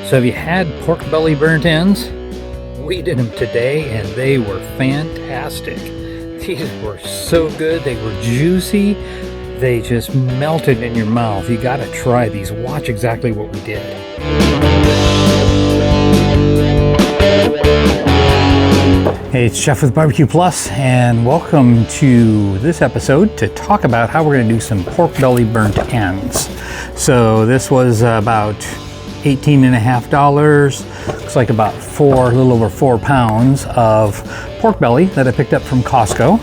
So have you had pork belly burnt ends? We did them today and they were fantastic. These were so good. They were juicy. They just melted in your mouth. You got to try these. Watch exactly what we did. Hey, it's Jeff with BBQ Plus, and welcome to this episode to talk about how we're going to do some pork belly burnt ends. So this was about $18.50. Looks like about a little over 4 pounds of pork belly that I picked up from Costco.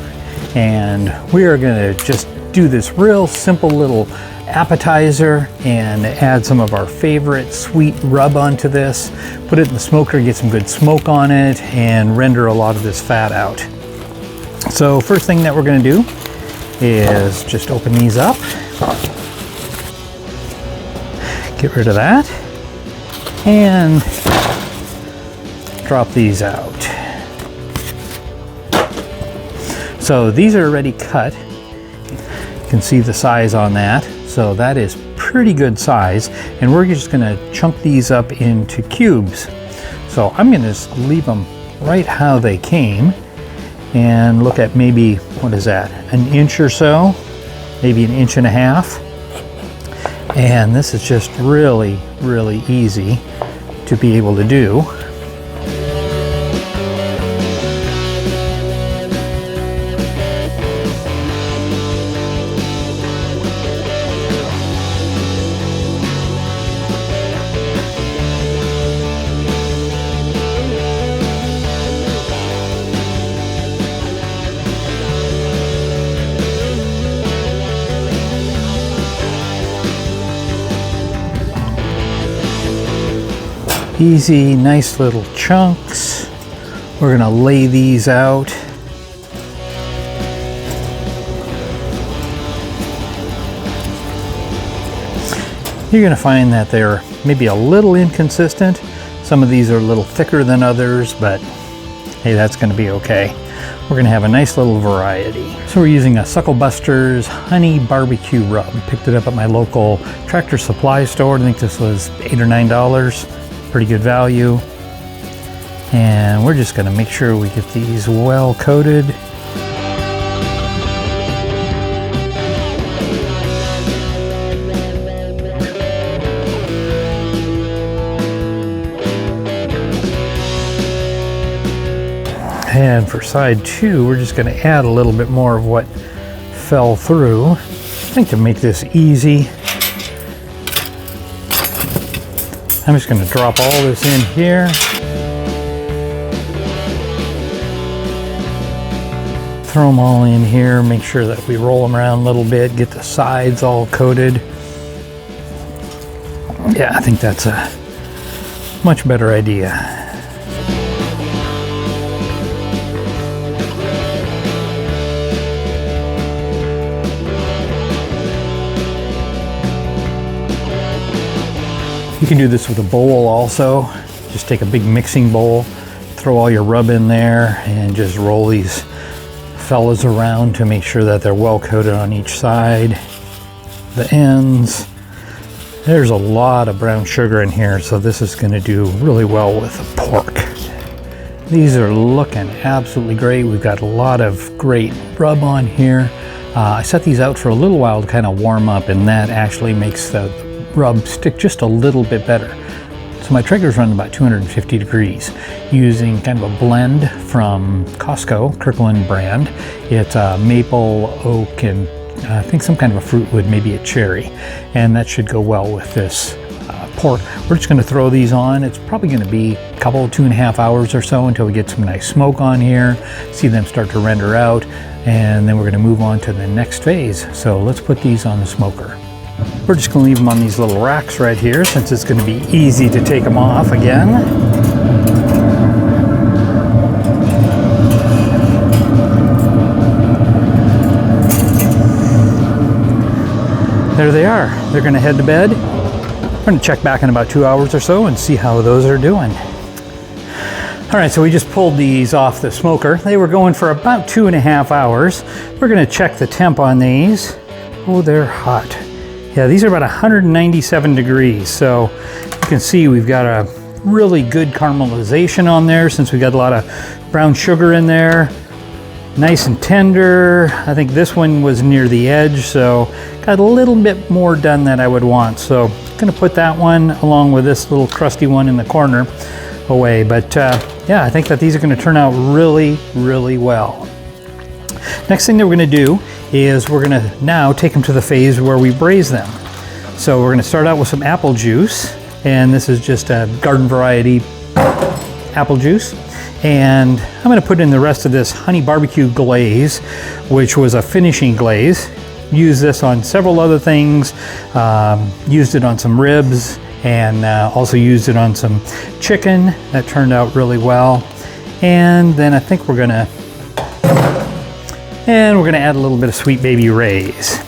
And we are going to just do this real simple little appetizer and add some of our favorite sweet rub onto this. Put it in the smoker, get some good smoke on it, and render a lot of this fat out. So first thing that we're going to do is just open these up. Get rid of that. And drop these out. So these are already cut. You can see the size on that. So that is pretty good size. And we're just going to chunk these up into cubes. So I'm going to just leave them right how they came and look at maybe, what is that, an inch or so, maybe an inch and a half. And this is just really, really easy to be able to do. Easy, nice little chunks. We're gonna lay these out. You're gonna find that they're maybe a little inconsistent. Some of these are a little thicker than others, but hey, that's gonna be okay. We're gonna have a nice little variety. So we're using a Suckle Buster's Honey Barbecue Rub. Picked it up at my local Tractor Supply store. I think this was $8 or $9. Pretty good value. And we're just going to make sure we get these well coated. And for side two, we're just going to add a little bit more of what fell through. I think to make this easy, I'm just going to drop all this in here. Throw them all in here, make sure that we roll them around a little bit, get the sides all coated. Yeah, I think that's a much better idea. You can do this with a bowl also. Just take a big mixing bowl, throw all your rub in there, and just roll these fellas around to make sure that they're well coated on each side. The ends. There's a lot of brown sugar in here, so this is going to do really well with the pork. These are looking absolutely great. We've got a lot of great rub on here. I set these out for a little while to kind of warm up, and that actually makes the rub stick just a little bit better. So my Traeger's running about 250 degrees using kind of a blend from Costco, Kirkland brand. It's maple, oak, and I think some kind of a fruit wood, maybe a cherry. And that should go well with this pork. We're just going to throw these on. It's probably going to be a couple, 2.5 hours or so until we get some nice smoke on here, see them start to render out, and then we're going to move on to the next phase. So let's put these on the smoker. We're just going to leave them on these little racks right here since it's going to be easy to take them off again. There they are. They're going to head to bed. We're going to check back in about 2 hours or so and see how those are doing. All right, so we just pulled these off the smoker. They were going for about 2.5 hours. We're going to check the temp on these. Oh, they're hot. Yeah, these are about 197 degrees, so you can see, we've got a really good caramelization on there since we got a lot of brown sugar in there. Nice and tender. I think this one was near the edge, so got a little bit more done than I would want. So I'm gonna put that one along with this little crusty one in the corner away. But yeah, I think that these are gonna turn out really, really well. Next thing that we're gonna do is we're gonna now take them to the phase where we braise them. So we're gonna start out with some apple juice, and this is just a garden variety apple juice. And I'm gonna put in the rest of this honey barbecue glaze, which was a finishing glaze. Used this on several other things, used it on some ribs, and also used it on some chicken. That turned out really well. And then I think we're gonna add a little bit of Sweet Baby Ray's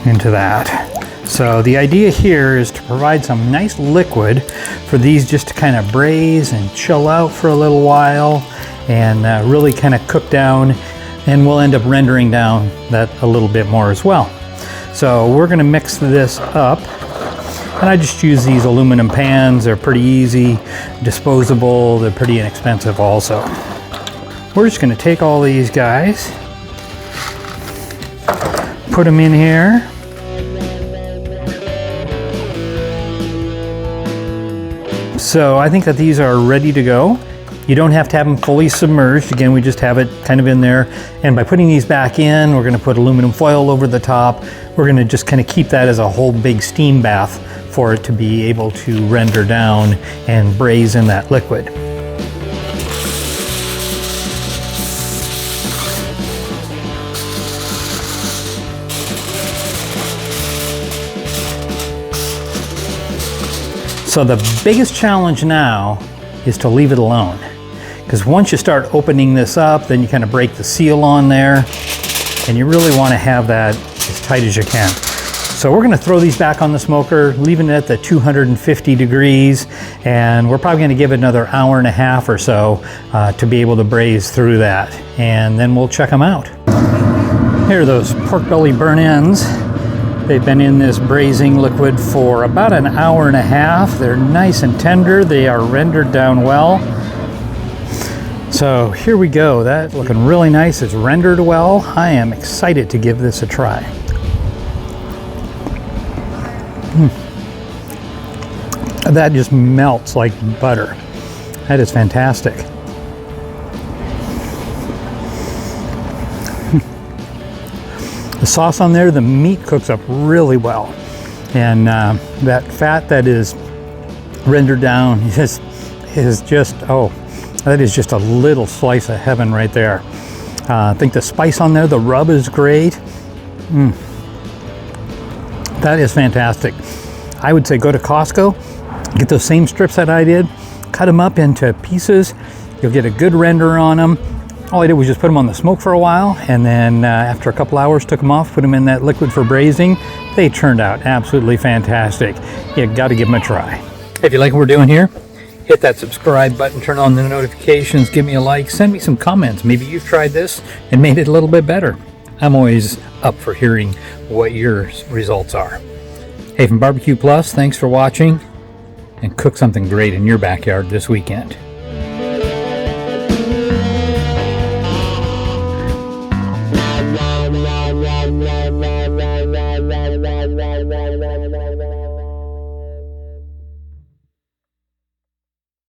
into that. So the idea here is to provide some nice liquid for these just to kind of braise and chill out for a little while and really kind of cook down, and we'll end up rendering down that a little bit more as well. So we're gonna mix this up, and I just use these aluminum pans. They're pretty easy, disposable, they're pretty inexpensive also. We're just gonna take all these guys, put them in here. So I think that these are ready to go. You don't have to have them fully submerged. Again, we just have it kind of in there. And by putting these back in, we're gonna put aluminum foil over the top. We're gonna just kind of keep that as a whole big steam bath for it to be able to render down and braise in that liquid. So the biggest challenge now is to leave it alone. Because once you start opening this up, then you kind of break the seal on there, and you really want to have that as tight as you can. So we're going to throw these back on the smoker, leaving it at the 250 degrees, and we're probably going to give it another hour and a half or so to be able to braise through that, and then we'll check them out. Here are those pork belly burnt ends. They've been in this braising liquid for about an hour and a half. They're nice and tender. They are rendered down well. So here we go. That's looking really nice. It's rendered well. I am excited to give this a try. That just melts like butter. That is fantastic. The sauce on there, the meat cooks up really well. And that fat that is rendered down is just, oh, that is just a little slice of heaven right there. I think the spice on there, the rub is great. That is fantastic. I would say go to Costco, get those same strips that I did, cut them up into pieces. You'll get a good render on them. All I did was just put them on the smoke for a while, and then after a couple hours took them off, put them in that liquid for braising. They turned out absolutely fantastic. You got to give them a try. If you like what we're doing here, hit that subscribe button, turn on the notifications, give me a like, send me some comments. Maybe you've tried this and made it a little bit better. I'm always up for hearing what your results are. Hey, from BBQ Plus, thanks for watching, and cook something great in your backyard this weekend.